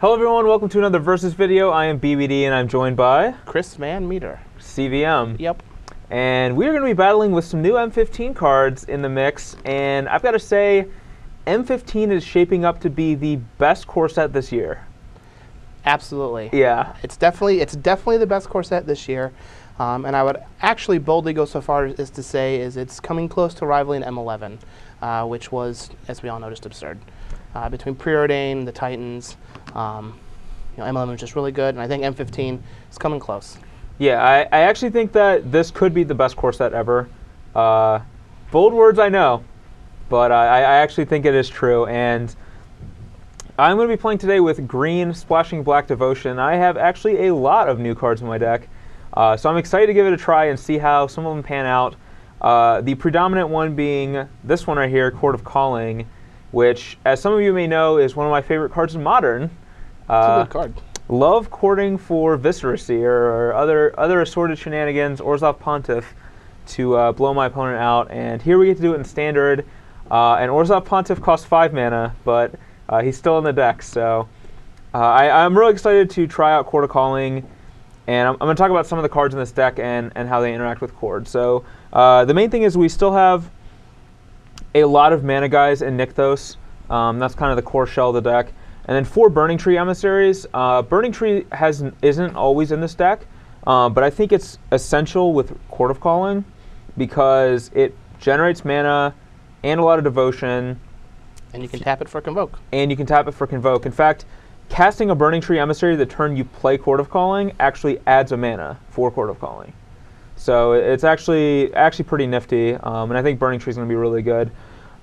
Hello everyone, welcome to another Versus video. I am BBD and I'm joined by Chris Van Meter. CVM. Yep. And we're going to be battling with some new M15 cards in the mix, and I've got to say, M15 is shaping up to be the best core set this year. Absolutely. Yeah. It's definitely the best core set this year. And I would actually boldly go so far as to say it's coming close to rivaling M11, which was, as we all know, just absurd. Between Preordain, the Titans, M11 was just really good, and I think M15 is coming close. Yeah, I actually think that this could be the best core set ever. Bold words, I know, but I actually think it is true. And I'm going to be playing today with Green Splashing Black Devotion. I have actually a lot of new cards in my deck, so I'm excited to give it a try and see how some of them pan out. The predominant one being this one right here, Court of Calling, which, as some of you may know, is one of my favorite cards in Modern. It's a good card. Love courting for Visceracy or other assorted shenanigans, Orzhov Pontiff, to blow my opponent out. And here we get to do it in Standard. And Orzhov Pontiff costs 5 mana, but he's still in the deck. So I'm really excited to try out Court of Calling. And I'm going to talk about some of the cards in this deck and how they interact with Chord. So the main thing is we still have a lot of mana guys in Nykthos. That's kind of the core shell of the deck. And then 4 Burning Tree emissaries. Burning Tree isn't always in this deck, but I think it's essential with Court of Calling because it generates mana and a lot of devotion. And you can tap it for Convoke. In fact, casting a Burning Tree emissary the turn you play Court of Calling actually adds a mana for Court of Calling. So it's actually pretty nifty, and I think Burning Tree is going to be really good.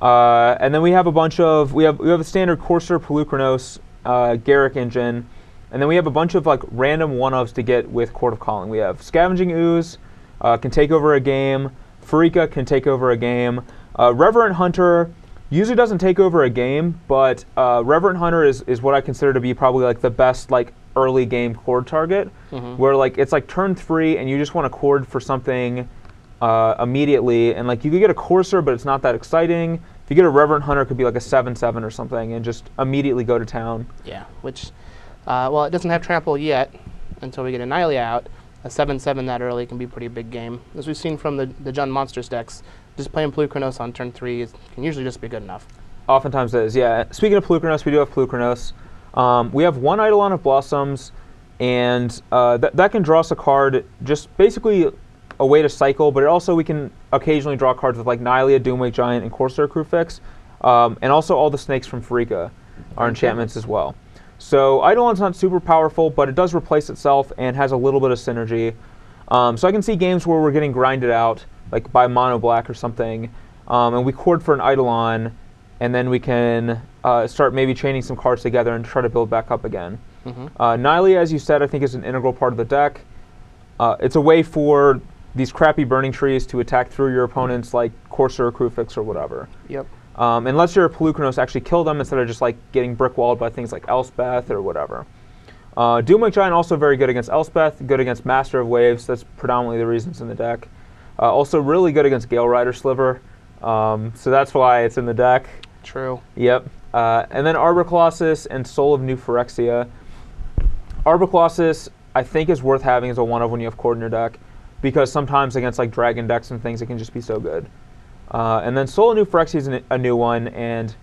And then we have a bunch of we have a standard Courser, Pelucranos, Garruk engine, and then we have a bunch of like random one-ofs to get with Court of Calling. We have Scavenging Ooze, can take over a game. Pharika can take over a game. Reverent Hunter usually doesn't take over a game, but Reverent Hunter is what I consider to be probably like the best like early game chord target, where like it's like turn 3 and you just want to chord for something immediately, and like you could get a Courser, but it's not that exciting. If you get a Reverent Hunter, it could be like a 7/7 or something, and just immediately go to town. Yeah, which, well, it doesn't have trample yet until we get Annihilate out. A 7/7 that early can be a pretty big game. As we've seen from the Jund Monsters decks, just playing Pelucranos on turn 3 can usually just be good enough. Oftentimes it is, yeah. Speaking of Pelucranos, we do have Pelucranos. We have 1 Eidolon of Blossoms, and that can draw us a card, just basically a way to cycle, but we can occasionally draw cards with like Nylea, Doomwake Giant, and Corsair Crewfix, and also all the snakes from Pharika are enchantments as well. So Eidolon's not super powerful, but it does replace itself and has a little bit of synergy. So I can see games where we're getting grinded out, like by Mono Black or something, and we chord for an Eidolon, and then we can start maybe chaining some cards together and try to build back up again. Nylea, as you said, I think is an integral part of the deck. It's a way for these crappy Burning Trees to attack through your opponent's like Corsair or Crewfix or whatever. Yep. Unless you're a Pelucranos, actually kill them instead of just like getting brick-walled by things like Elspeth or whatever. Doomwake Giant also very good against Elspeth, good against Master of Waves. That's predominantly the reasons in the deck. Also really good against Gale Rider Sliver, so that's why it's in the deck. True. Yep. And then Arbor Colossus and Soul of New Phyrexia. Arbor Colossus, I think, is worth having as a one-of when you have Chord in your deck, because sometimes against like Dragon decks and things, it can just be so good. And then Soul of New Phyrexia is a new one, and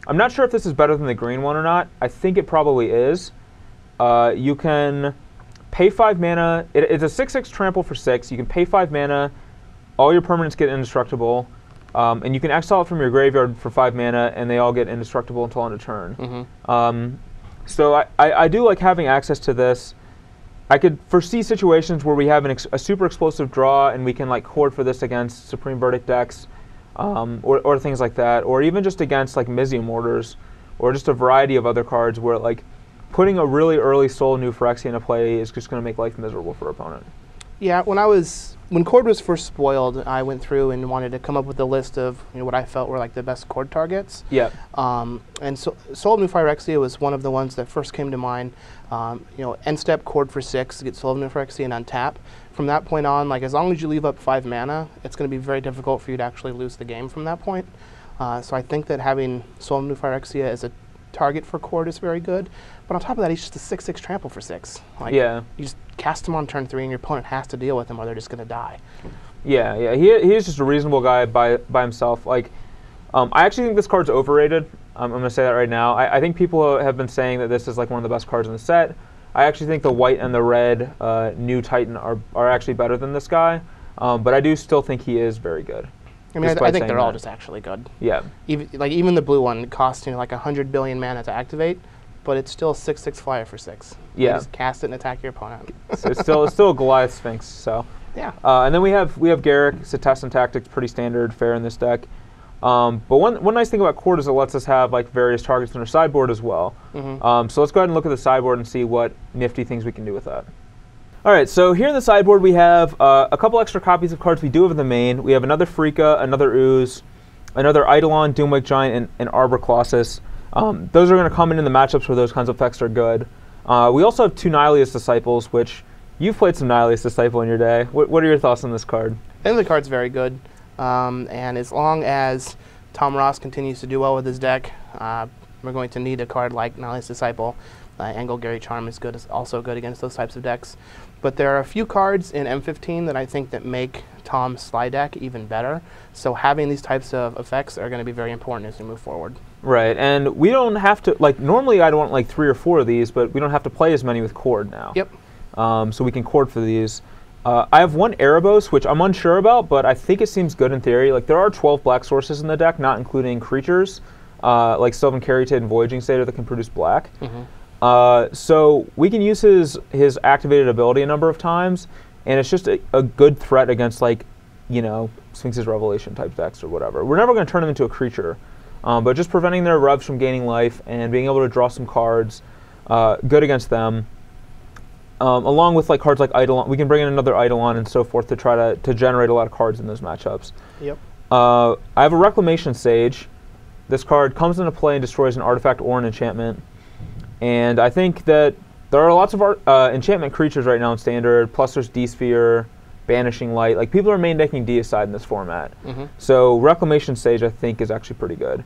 I'm not sure if this is better than the green one or not. I think it probably is. You can pay 5 mana. It's a 6/6 trample for 6. You can pay 5 mana. All your permanents get indestructible. And you can exile it from your graveyard for 5 mana, and they all get indestructible until end of turn. So I do like having access to this. I could foresee situations where we have a super explosive draw, and we can like chord for this against Supreme Verdict decks, or things like that, or even just against like Mizium Orders, or just a variety of other cards where like putting a really early Soul of New Phyrexia into play is just going to make life miserable for our opponent. Yeah, when Chord was first spoiled, I went through and wanted to come up with a list of what I felt were like the best Chord targets. Yeah. And so Soul of New Phyrexia was one of the ones that first came to mind. End step Chord for 6 to get Soul of New Phyrexia and untap. From that point on, like as long as you leave up 5 mana, it's going to be very difficult for you to actually lose the game from that point. So I think that having Soul of New Phyrexia as a target for Cord is very good. But on top of that, he's just a 6/6 trample for 6. Like, yeah. You just cast him on turn 3, and your opponent has to deal with him, or they're just going to die. Yeah, yeah. He is just a reasonable guy by himself. Like, I actually think this card's overrated. I'm going to say that right now. I think people have been saying that this is like one of the best cards in the set. I actually think the white and the red new Titan are actually better than this guy. But I do still think he is very good. I mean, I think they're all just actually good. Yeah. Even the blue one costs like 100 billion mana to activate, but it's still a 6/6 flyer for 6. Yeah. You just cast it and attack your opponent. So it's still a Goliath Sphinx. So. Yeah. And then we have Garruk. It's a test and tactics, pretty standard fare in this deck. But one nice thing about Cord is it lets us have like various targets in our sideboard as well. Mm-hmm. So let's go ahead and look at the sideboard and see what nifty things we can do with that. All right, so here in the sideboard we have a couple extra copies of cards we do have in the main. We have another Freaka, another Ooze, another Eidolon, Doomwake Giant, and Arbor Colossus. Those are going to come in the matchups where those kinds of effects are good. We also have 2 Nihilious Disciples, which you've played some Nihilious Disciple in your day. What are your thoughts on this card? I think the card's very good. And as long as Tom Ross continues to do well with his deck, we're going to need a card like Nihilious Disciple. Angle Gary Charm is also good against those types of decks. But there are a few cards in M15 that I think that make Tom's slide deck even better. So having these types of effects are going to be very important as we move forward. Right, and we don't have to, like, normally I'd want like 3 or 4 of these, but we don't have to play as many with Cord now. Yep. So we can Cord for these. I have 1 Erebos, which I'm unsure about, but I think it seems good in theory. Like, there are 12 black sources in the deck, not including creatures, like Sylvan Caryatid and Voyaging Satyr that can produce black. Mm-hmm. So we can use his activated ability a number of times, and it's just a good threat against, like, you know, Sphinx's Revelation type decks or whatever. We're never going to turn them into a creature, but just preventing their revs from gaining life and being able to draw some cards, good against them. Along with like cards like Eidolon, we can bring in another Eidolon and so forth to try to generate a lot of cards in those matchups. Yep. I have a Reclamation Sage. This card comes into play and destroys an artifact or an enchantment. And I think that there are lots of enchantment creatures right now in Standard, plus there's D-Sphere, Banishing Light. Like, people are main decking Deicide in this format. Mm-hmm. So Reclamation Sage, I think, is actually pretty good.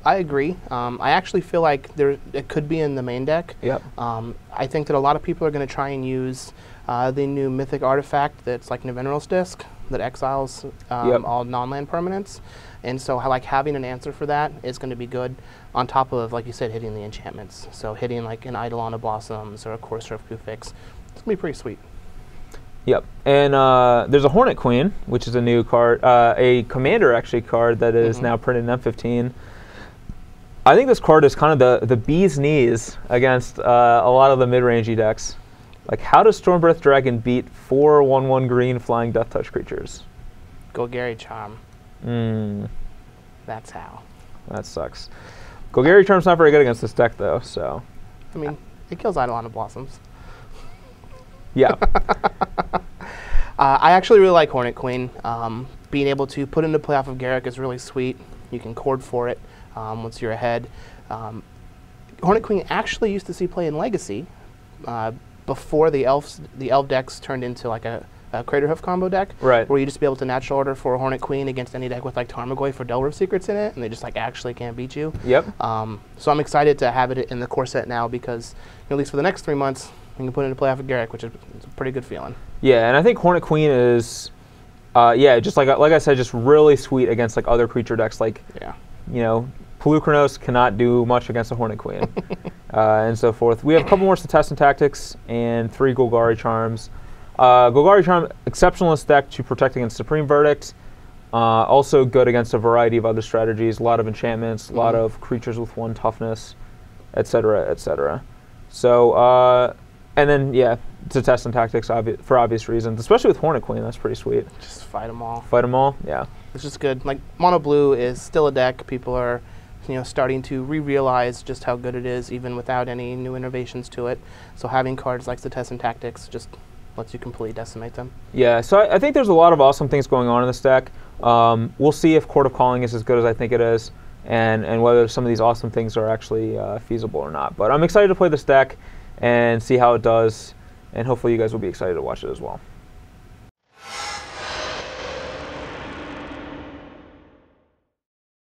I agree. I actually feel like it could be in the main deck. Yep. I think that a lot of people are going to try and use the new Mythic artifact that's like Nevinyrral's Disc that exiles all non-land permanents. And so like having an answer for that is going to be good on top of, like you said, hitting the enchantments. So hitting like an Eidolon of Blossoms or a Courser of Kufix. It's going to be pretty sweet. Yep. And there's a Hornet Queen, which is a new card, a commander actually card that is now printed in M15. I think this card is kind of the bee's knees against a lot of the mid-rangey decks. Like, how does Stormbreath Dragon beat 4 1/1 green flying Death Touch creatures? Golgari Charm. That's how. That sucks. Golgari Charm's not very good against this deck, though, so. I mean, it kills Eidolon of Blossoms. Yeah. I actually really like Hornet Queen. Being able to put into play off of Garruk is really sweet. You can Cord for it once you're ahead. Hornet Queen actually used to see play in Legacy before the elf decks turned into like a Craterhoof combo deck, right? Where you just be able to natural order for a Hornet Queen against any deck with like Tarmogoyf for Delver Secrets in it, and they just like actually can't beat you. Yep. So I'm excited to have it in the core set now because at least for the next 3 months, you can put it into play off of Garruk, which is a pretty good feeling. Yeah, and I think Hornet Queen is, just like I said, just really sweet against like other creature decks. Like, you know, Polukranos cannot do much against a Hornet Queen, and so forth. We have a couple more Test and Tactics and 3 Golgari Charms. Golgari Charm, exceptionalist deck to protect against Supreme Verdict. Also good against a variety of other strategies, a lot of enchantments, a lot of creatures with 1 toughness, etc., etc. So, and then, it's a Test and Tactics for obvious reasons, especially with Hornet Queen. That's pretty sweet. Just fight them all. Fight them all, yeah. It's just good. Like, Mono Blue is still a deck. People are, starting to re-realize just how good it is, even without any new innovations to it. So having cards like the Test and Tactics just lets you completely decimate them. Yeah, so I think there's a lot of awesome things going on in this deck. We'll see if Court of Calling is as good as I think it is, and whether some of these awesome things are actually feasible or not. But I'm excited to play this deck and see how it does, and hopefully you guys will be excited to watch it as well.